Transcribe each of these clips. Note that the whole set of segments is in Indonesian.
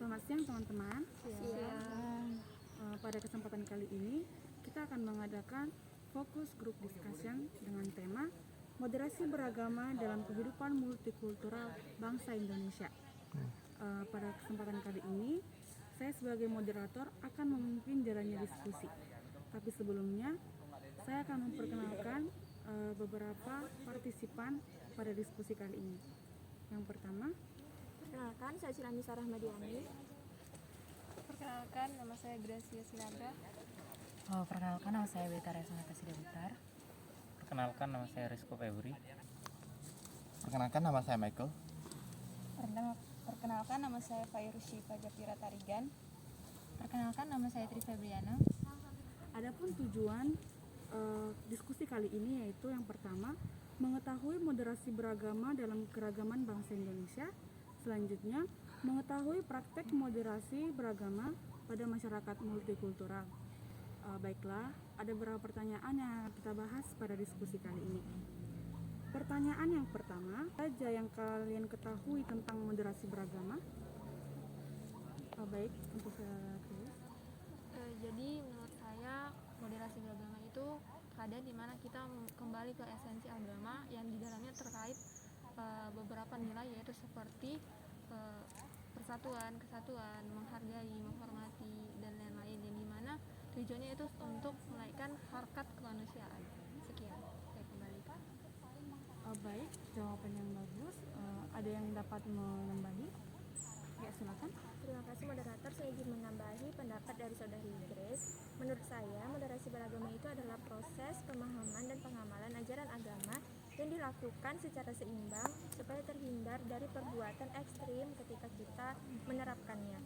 Selamat siang teman-teman. Siang. Pada kesempatan kali ini kita akan mengadakan fokus group discussion dengan tema moderasi beragama dalam kehidupan multikultural bangsa Indonesia. Pada kesempatan kali ini saya sebagai moderator akan memimpin jalannya diskusi. Tapi sebelumnya saya akan memperkenalkan beberapa partisipan pada diskusi kali ini. Yang pertama, Perkenalkan, saya Cilanisa Rahmadiani. Perkenalkan, nama saya Gracia Sinaga. Perkenalkan, nama saya Beta Resonata Sidabutar. Perkenalkan, nama saya Rizko Febri. Perkenalkan, nama saya Michael. Perkenalkan, nama saya Fairushi Pajapira Tarigan. Perkenalkan, nama saya Tri Febriana. adapun tujuan diskusi kali ini yaitu yang pertama, mengetahui moderasi beragama dalam keragaman bangsa Indonesia. Selanjutnya, mengetahui praktek moderasi beragama pada masyarakat multikultural. Baiklah, ada beberapa pertanyaan yang akan kita bahas pada diskusi kali ini. Pertanyaan yang pertama, apa saja yang kalian ketahui tentang moderasi beragama? Baik, untuk saya tulis. Jadi menurut saya moderasi beragama itu keadaan di mana kita kembali ke esensi agama yang di dalamnya terkait beberapa nilai, yaitu seperti persatuan, kesatuan, menghargai, menghormati, dan lain-lain, yang dimana tujuannya itu untuk menaikkan harkat kemanusiaan. Sekian, saya kembalikan. Baik, jawaban yang bagus. Ada yang dapat menambahi? Ya, silakan. Terima kasih moderator, saya ingin menambahi pendapat dari saudari Grace. Menurut saya, moderasi beragama itu adalah proses pemahaman dan pengamalan ajaran agama yang dilakukan secara seimbang supaya terhindar dari perbuatan ekstrim ketika kita menerapkannya.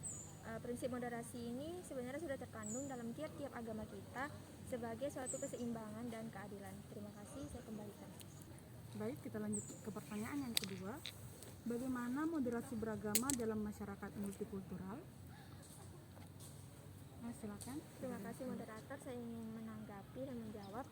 Prinsip moderasi ini sebenarnya sudah terkandung dalam tiap-tiap agama kita sebagai suatu keseimbangan dan keadilan. Terima kasih, saya kembalikan. Baik, kita lanjut ke pertanyaan yang kedua. Bagaimana moderasi beragama dalam masyarakat multikultural? Silakan. Terima kasih moderator, saya ingin menanggapi dan menjawab.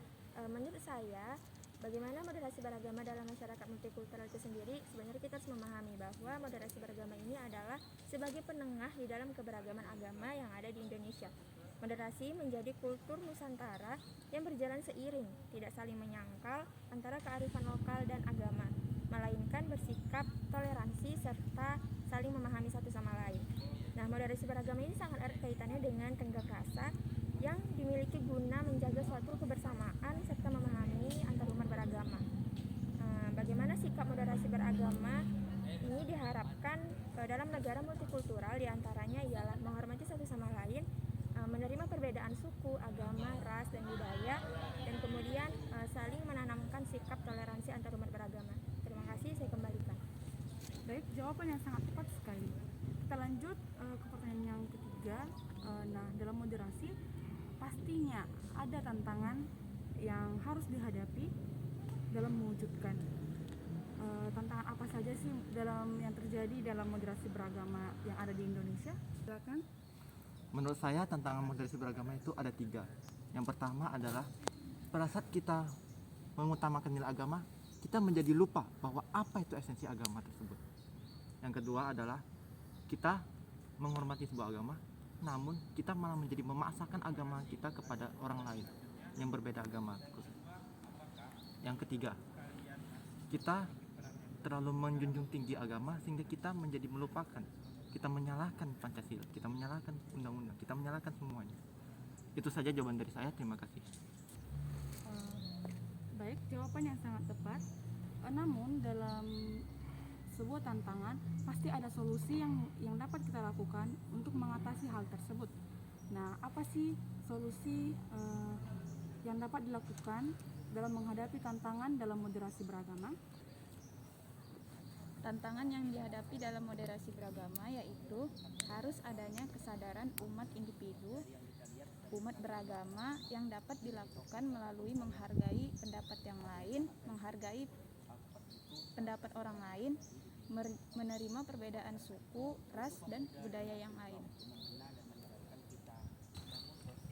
Menurut saya, bagaimana moderasi beragama dalam masyarakat multikultural itu sendiri, sebenarnya kita harus memahami bahwa moderasi beragama ini adalah sebagai penengah di dalam keberagaman agama yang ada di Indonesia. Moderasi menjadi kultur Nusantara yang berjalan seiring, tidak saling menyangkal antara kearifan lokal dan agama, melainkan bersikap toleransi serta saling memahami satu sama lain. Nah, moderasi beragama ini sangat erat kaitannya dengan tenggak rasa yang dimiliki guna menjaga suatu kebersamaan serta memahami antarumat beragama. Bagaimana sikap moderasi beragama ini diharapkan dalam negara multikultural, diantaranya ialah menghormati satu sama lain, menerima perbedaan suku, agama, ras, dan budaya, dan kemudian saling menanamkan sikap toleransi antarumat beragama. Terima kasih, saya kembalikan. Baik, jawaban yang sangat tepat sekali. Kita lanjut ke pertanyaan yang ketiga. Dalam moderasi pastinya ada tantangan yang harus dihadapi dalam mewujudkan. Tantangan apa saja sih yang terjadi dalam moderasi beragama yang ada di Indonesia? Silakan. Menurut saya tantangan moderasi beragama itu ada 3. Yang pertama adalah pada saat kita mengutamakan nilai agama, kita menjadi lupa bahwa apa itu esensi agama tersebut. Yang kedua adalah kita menghormati sebuah agama, namun kita malah menjadi memaksakan agama kita kepada orang lain yang berbeda agama. Yang ketiga, kita terlalu menjunjung tinggi agama sehingga kita menjadi melupakan, kita menyalahkan Pancasila, kita menyalahkan undang-undang, kita menyalahkan semuanya. Itu saja jawaban dari saya, terima kasih. Baik, jawaban yang sangat tepat. Namun dalam sebuah tantangan pasti ada solusi yang dapat kita lakukan untuk mengatasi hal tersebut. Nah, apa sih solusi yang dapat dilakukan dalam menghadapi tantangan dalam moderasi beragama? Tantangan yang dihadapi dalam moderasi beragama yaitu harus adanya kesadaran umat individu, umat beragama yang dapat dilakukan melalui menghargai pendapat yang lain, menghargai pendapat orang lain, menerima perbedaan suku, ras, dan budaya yang lain.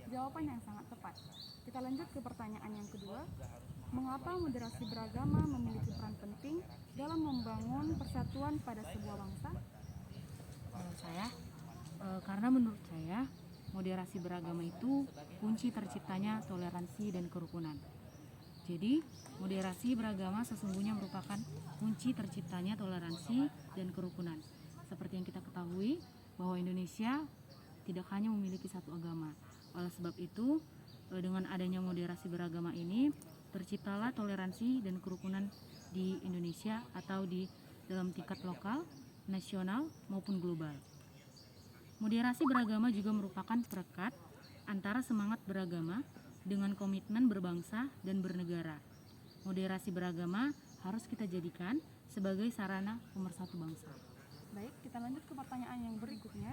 Jawaban yang sangat tepat. Kita lanjut ke pertanyaan yang kedua. Mengapa moderasi beragama memiliki peran penting dalam membangun persatuan pada sebuah bangsa? Menurut saya, Karena menurut saya moderasi beragama itu kunci terciptanya toleransi dan kerukunan. Jadi, moderasi beragama sesungguhnya merupakan kunci terciptanya toleransi dan kerukunan. Seperti yang kita ketahui bahwa Indonesia tidak hanya memiliki satu agama. Oleh sebab itu, dengan adanya moderasi beragama ini, terciptalah toleransi dan kerukunan di Indonesia atau di dalam tingkat lokal, nasional, maupun global. Moderasi beragama juga merupakan perekat antara semangat beragama dengan komitmen berbangsa dan bernegara. Moderasi beragama harus kita jadikan sebagai sarana pemersatu bangsa. Baik, kita lanjut ke pertanyaan yang berikutnya.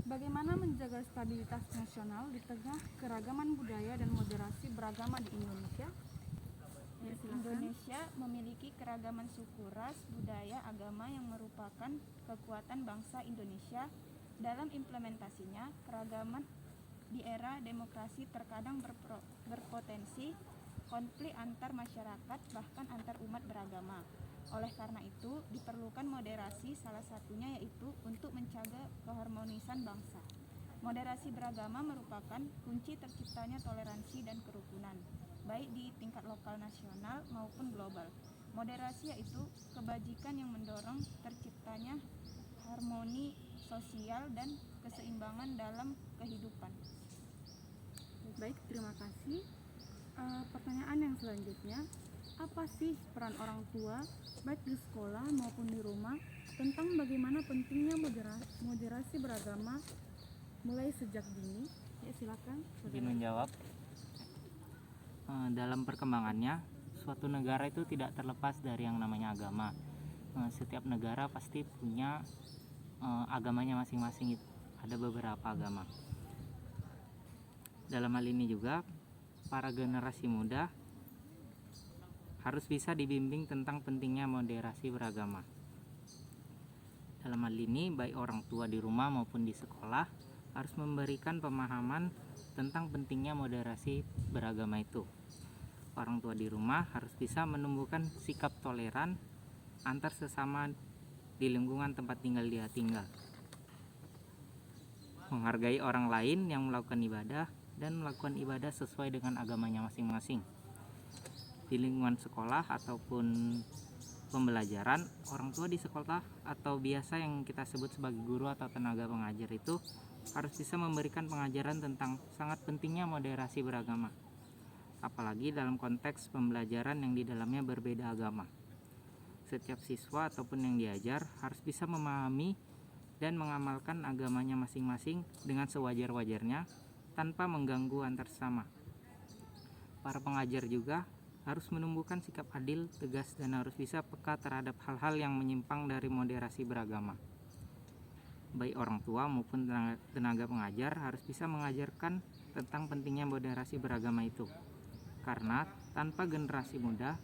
Bagaimana menjaga stabilitas nasional di tengah keragaman budaya dan moderasi beragama di Indonesia? Ya, silakan. Indonesia memiliki keragaman suku, ras, budaya, agama yang merupakan kekuatan bangsa Indonesia. Dalam implementasinya, keragaman di era demokrasi terkadang berpotensi konflik antar masyarakat, bahkan antar umat beragama. Oleh karena itu, diperlukan moderasi, salah satunya yaitu untuk menjaga keharmonisan bangsa. Moderasi beragama merupakan kunci terciptanya toleransi dan kerukunan, baik di tingkat lokal, nasional, maupun global. Moderasi yaitu kebajikan yang mendorong terciptanya harmoni sosial dan keseimbangan dalam kehidupan. Baik, terima kasih. Pertanyaan yang selanjutnya, apa sih peran orang tua baik di sekolah maupun di rumah tentang bagaimana pentingnya moderasi beragama mulai sejak dini? Ya, silakan. Izin menjawab. Dalam perkembangannya, suatu negara itu tidak terlepas dari yang namanya agama. Setiap negara pasti punya agamanya masing-masing. Ada beberapa agama. Dalam hal ini juga para generasi muda harus bisa dibimbing tentang pentingnya moderasi beragama. Dalam hal ini baik orang tua di rumah maupun di sekolah harus memberikan pemahaman tentang pentingnya moderasi beragama itu. Orang tua di rumah harus bisa menumbuhkan sikap toleran antar sesama di lingkungan tempat tinggal dia tinggal. Menghargai orang lain yang melakukan ibadah dan melakukan ibadah sesuai dengan agamanya masing-masing. Di lingkungan sekolah ataupun pembelajaran, orang tua di sekolah atau biasa yang kita sebut sebagai guru atau tenaga pengajar itu harus bisa memberikan pengajaran tentang sangat pentingnya moderasi beragama. Apalagi dalam konteks pembelajaran yang di dalamnya berbeda agama. Setiap siswa ataupun yang diajar harus bisa memahami dan mengamalkan agamanya masing-masing dengan sewajar-wajarnya tanpa mengganggu antar sesama. Para pengajar juga harus menumbuhkan sikap adil, tegas, dan harus bisa peka terhadap hal-hal yang menyimpang dari moderasi beragama. Baik orang tua maupun tenaga pengajar harus bisa mengajarkan tentang pentingnya moderasi beragama itu. Karena tanpa generasi muda,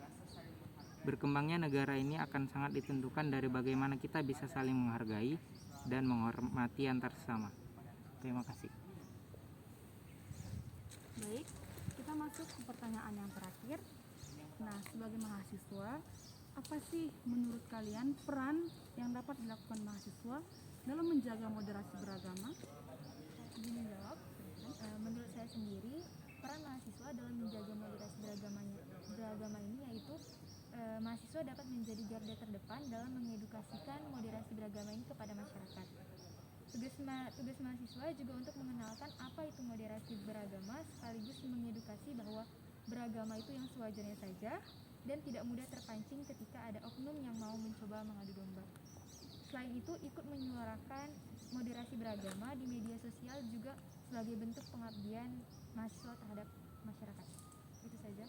berkembangnya negara ini akan sangat ditentukan dari bagaimana kita bisa saling menghargai dan menghormati antar sesama. Terima kasih. Baik, kita masuk ke pertanyaan yang terakhir. Nah, sebagai mahasiswa, apa sih menurut kalian peran yang dapat dilakukan mahasiswa dalam menjaga moderasi beragama? Izin menjawab. Menurut saya sendiri, peran mahasiswa dalam menjaga moderasi beragama ini yaitu mahasiswa dapat menjadi garda terdepan dalam mengedukasikan moderasi beragama ini kepada masyarakat. Tugas mahasiswa juga untuk mengenalkan apa itu moderasi beragama sekaligus mengedukasi bahwa beragama itu yang sewajarnya saja dan tidak mudah terpancing ketika ada oknum yang mau mencoba mengadu domba. Selain itu, ikut menyuarakan moderasi beragama di media sosial juga sebagai bentuk pengabdian mahasiswa terhadap masyarakat. Itu saja.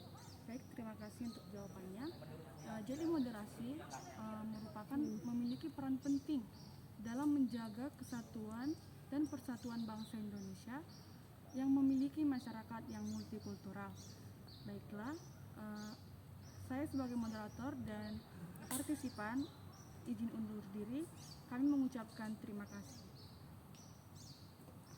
Baik, terima kasih untuk jawabannya. Jadi moderasi merupakan memiliki peran penting dalam menjaga kesatuan dan persatuan bangsa Indonesia yang memiliki masyarakat yang multikultural. Baiklah, saya sebagai moderator dan partisipan izin undur diri. Kami mengucapkan terima kasih.